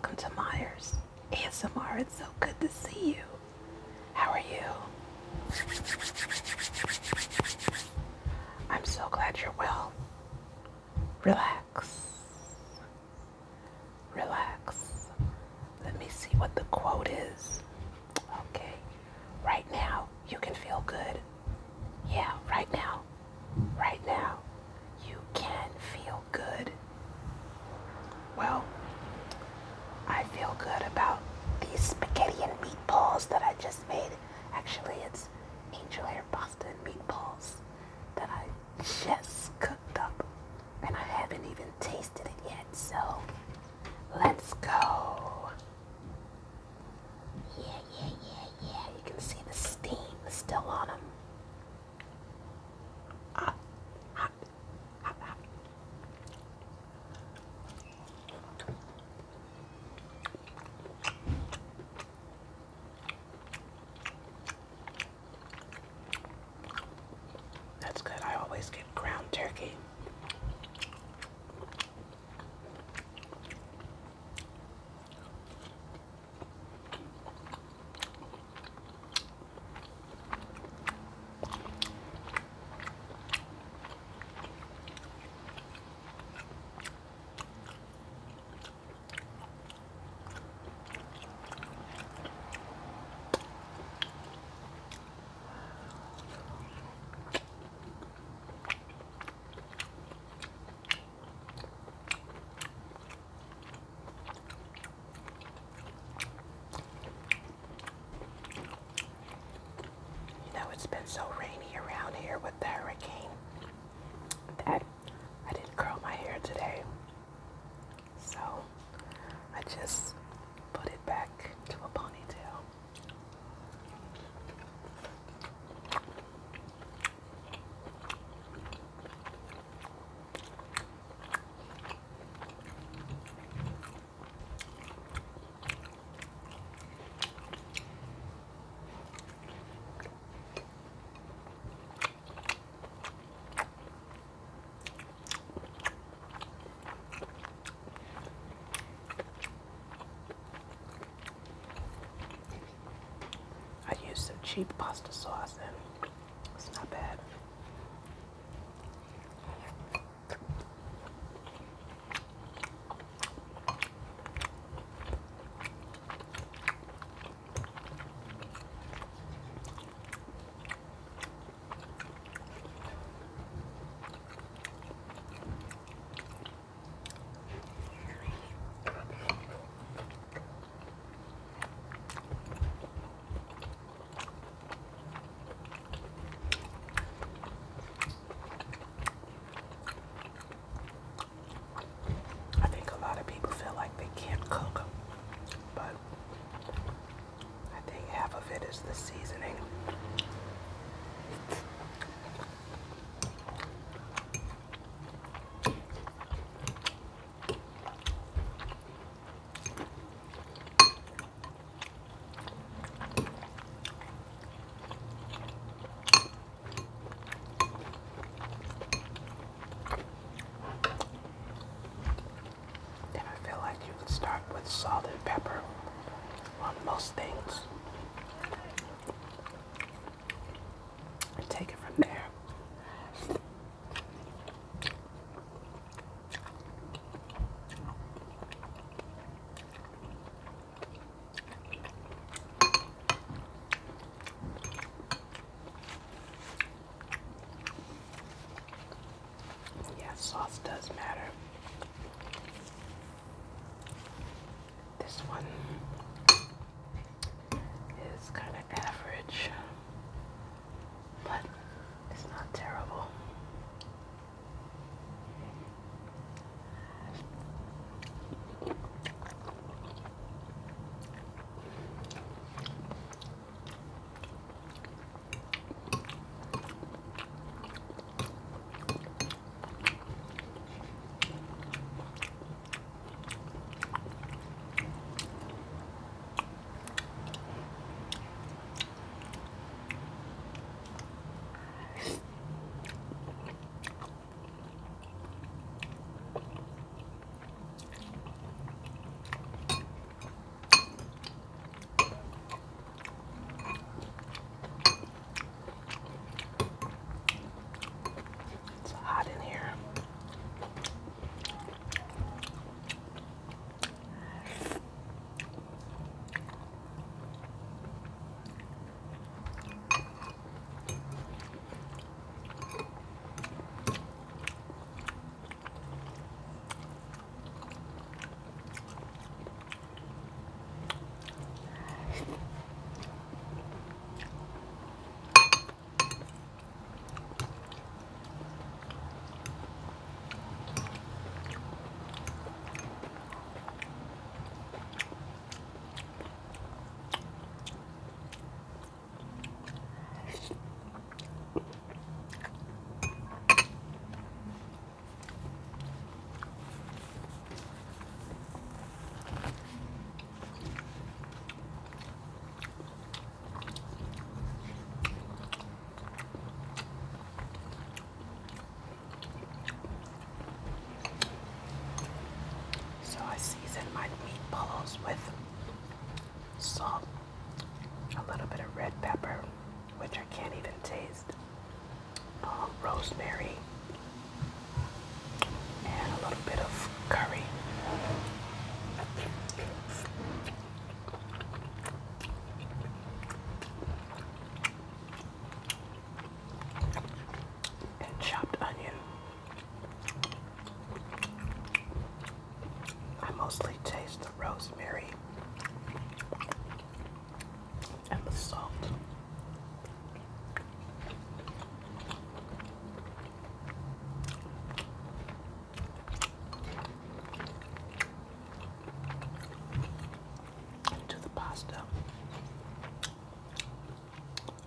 welcome to Myers ASMR. It's so good to see you. How are you? I'm so glad you're well. Relax. Relax. Let me see what the quote is. Okay. Right now, you can feel good. Yeah, right now. Right now, you can feel good. Well, I feel good about these spaghetti and meatballs that I just made. Actually, it's angel hair pasta and meatballs that I just cooked up, and I haven't even tasted it yet, so let's go. Yeah. You can see the steam still on them. Hot. That's good. I always get ground turkey. It's been so rainy around here with the hurricane that I didn't curl my hair today. So I just put it back to a ponytail. I used some cheap pasta sauce and it's not bad. I think a lot of people feel like they can't cook, but I think half of it is the seasoning. Then I feel like you could start with salt and pepper on most things and take it from there. Yeah, sauce does matter. This one is kind of average, but it's not terrible. season my meatballs with salt, a little bit of red pepper, which I can't even taste, rosemary, and a little bit of curry. And chopped onion. I mostly taste the rosemary and the salt. Into the pasta,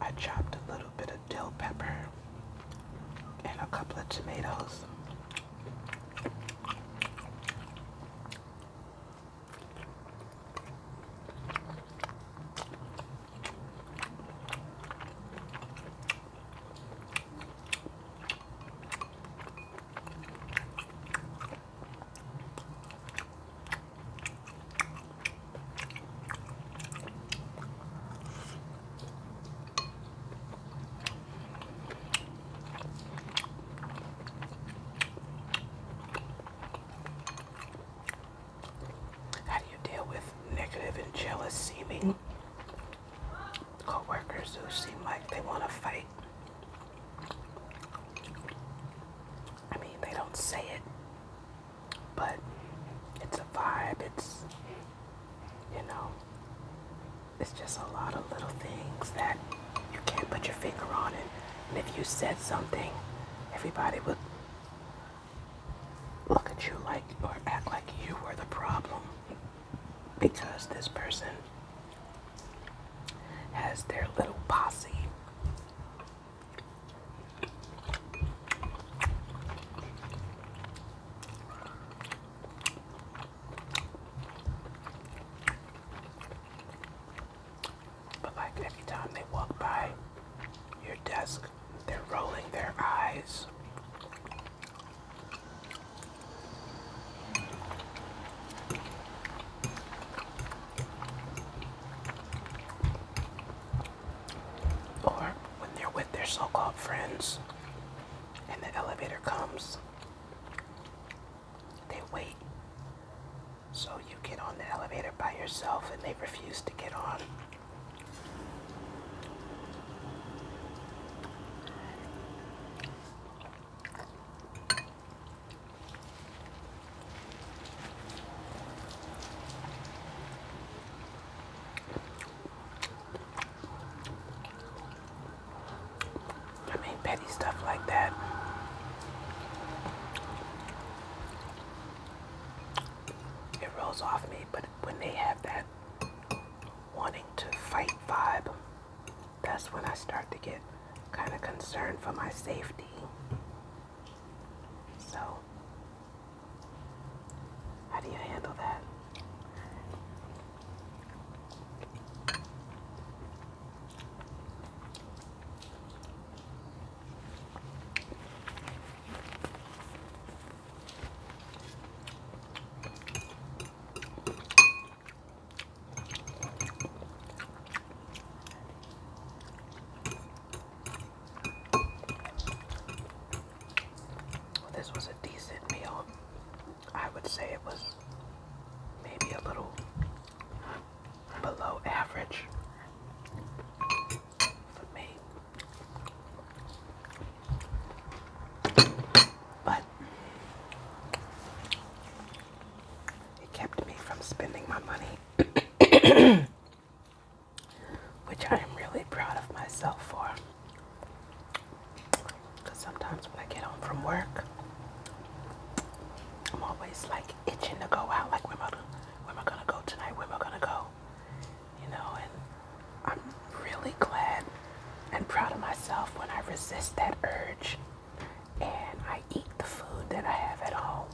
I chopped a little bit of dill pepper and a couple of tomatoes. How do you deal with negative and jealous seeming co-workers who seem like they want to fight? I mean, they don't say it, but it's a vibe. It's just a lot of little things that you can't put your finger on it. And if you said something, everybody would look at you like, or act like you were the problem because this person has their little posse. But like every time they walk by your desk, they're rolling their eyes. Or when they're with their so-called friends and the elevator comes, they wait. So you get on the elevator by yourself and they refuse to get on. I mean, petty stuff like that. It rolls off me, but when they have that wanting to fight vibe, that's when I start to get kind of concerned for my safety. So, how do you handle that? This was a decent meal. I would say it was maybe a little below average for me. But it kept me from spending my money, which I am really proud of myself for. Because sometimes when I get home from work, I'm always like itching to go out, like where am I gonna go tonight? Where am I gonna go? And I'm really glad and proud of myself when I resist that urge and I eat the food that I have at home.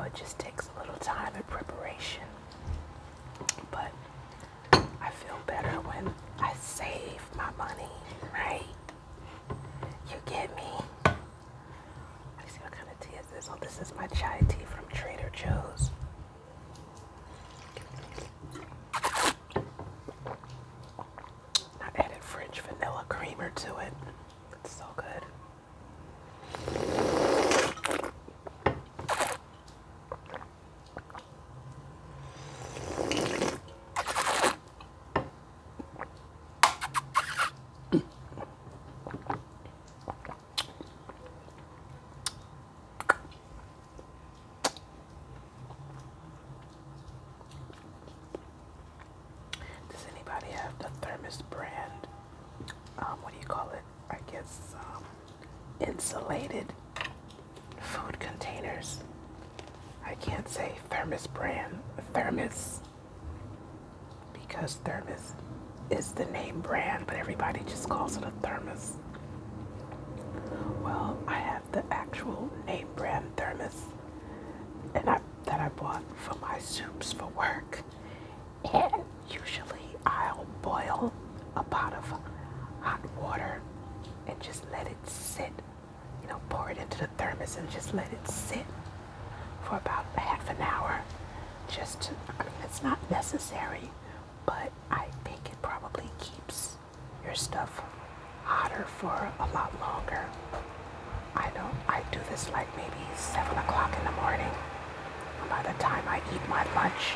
It just takes a little time and preparation, but I feel better when I save my money, right? You get me? Let me see what kind of tea is this. Oh, this is my chai tea from Trader Joe's. have the Thermos brand, what do you call it? I guess insulated food containers. I can't say Thermos brand, Thermos, because Thermos is the name brand, but everybody just calls it a Thermos. Well, I have the actual name brand Thermos, and that I bought for my soups for work. And usually I'll boil a pot of hot water and just let it sit. Pour it into the thermos and just let it sit for about half an hour. It's not necessary, but I think it probably keeps your stuff hotter for a lot longer. I do this like maybe 7 o'clock in the morning. And by the time I eat my lunch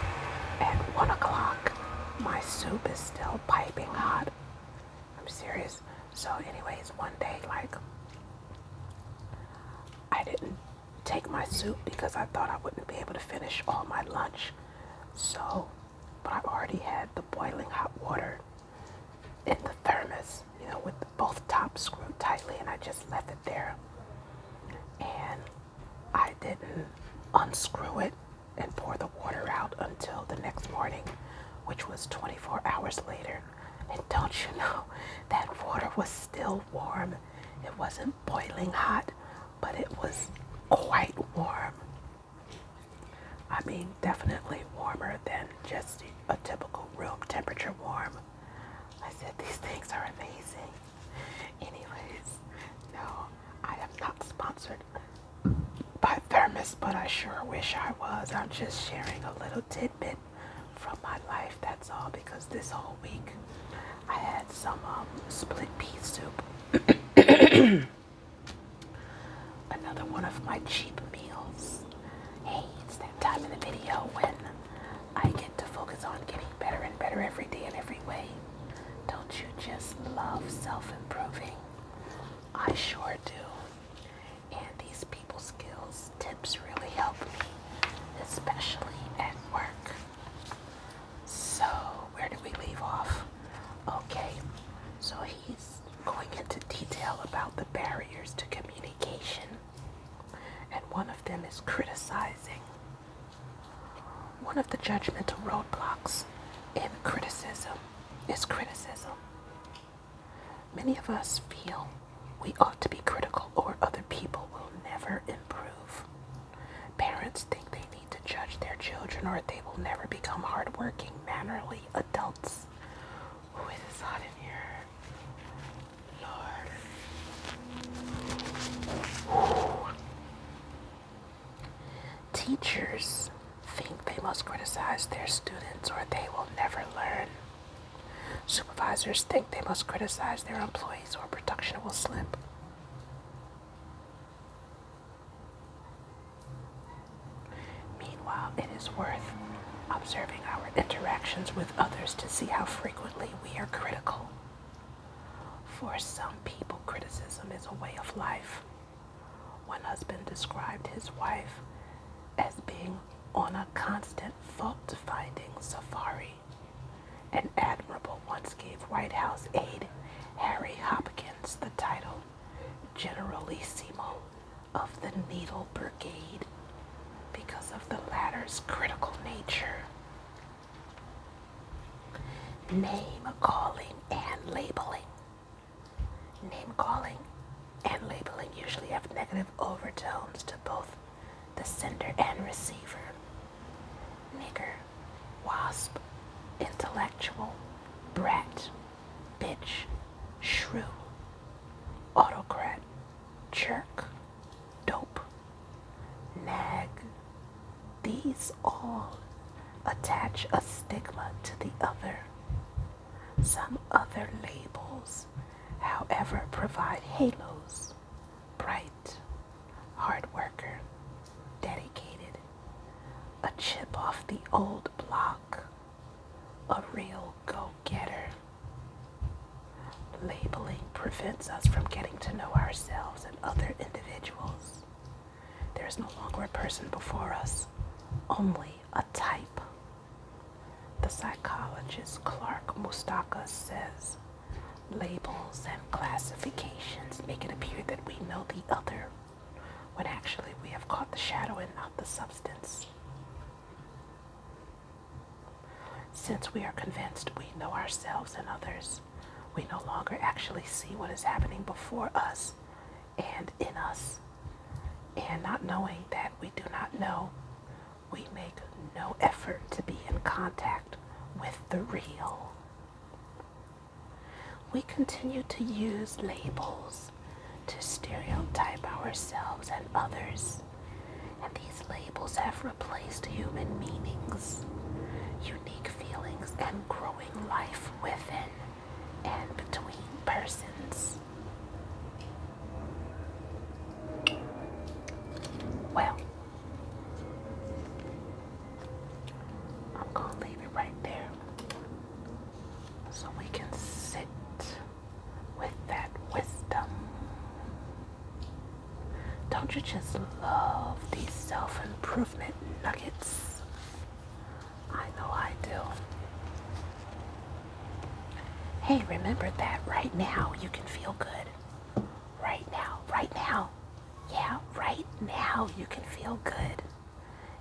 at 1 o'clock, my soup is still piping hot. I'm serious. So anyways, one day, I didn't take my soup because I thought I wouldn't be able to finish all my lunch. But I already had the boiling hot water in the thermos, with both tops screwed tightly, and I just left it there. And I didn't unscrew it and pour the water out until the next morning, which was 24 hours later. And don't you know, that water was still warm. It wasn't boiling hot, but it was quite warm. I mean, definitely warmer than just a typical room temperature warm. I said, these things are amazing. Anyways, no, I am not sponsored by Thermos, but I sure wish I was. I'm just sharing a little tidbit from my life, that's all, because this whole week I had some split pea soup. Another one of my cheap meals. Hey, it's that time in the video when I get to focus on getting better and better every day in every way. Don't you just love self-improving? I sure do. And these people skills tips really help me, especially at work. So, where did we leave off? Okay, so he's going into detail about the barriers to communication. And one of them is criticizing. One of the judgmental roadblocks in criticism is criticism. Many of us feel we ought to be critical or other people will never improve. Parents think they need to judge their children or they will never become hardworking, mannerly adults. Oh, it is hot in here. Lord. Teachers think they must criticize their students or they will never learn. Supervisors think they must criticize their employees or production will slip. Meanwhile, it is worth observing our interactions with others to see how frequently we are critical. For some people, criticism is a way of life. One husband described his wife as being on a constant fault-finding safari. An admiral once gave White House aide Harry Hopkins the title Generalissimo of the Needle Brigade because of the latter's critical nature. Name calling and labeling. Name calling and labeling usually have negative overtones to both the sender and receiver. Nigger, wasp, intellectual, brat, bitch, shrew, autocrat, jerk, dope, nag. These all attach a stigma to the other. Some other labels, however, provide halos: bright, hard worker, dedicated, a chip off the old block, a real go-getter. Labeling prevents us from getting to know ourselves and other individuals. There is no longer a person before us, only a type. The psychologist Francis Clark Mustaka says, labels and classifications make it appear that we know the other, when actually we have caught the shadow and not the substance. Since we are convinced we know ourselves and others, we no longer actually see what is happening before us and in us. And not knowing that we do not know, we make no effort to be in contact with the real. We continue to use labels to stereotype ourselves and others, and these labels have replaced human meanings, unique feelings, and growing life within and between persons. Well, I'm going to leave it right there so we can sit with that wisdom. Don't you just love these self-improvement nuggets? I know I do. Hey, remember that right now you can feel good. Right now. Yeah, right now you can feel good.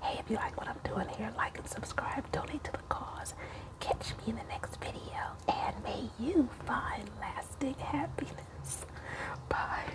Hey, if you like what I'm doing here, like and subscribe, donate to the cause. Catch me in the next video, and may you find lasting happiness. Bye.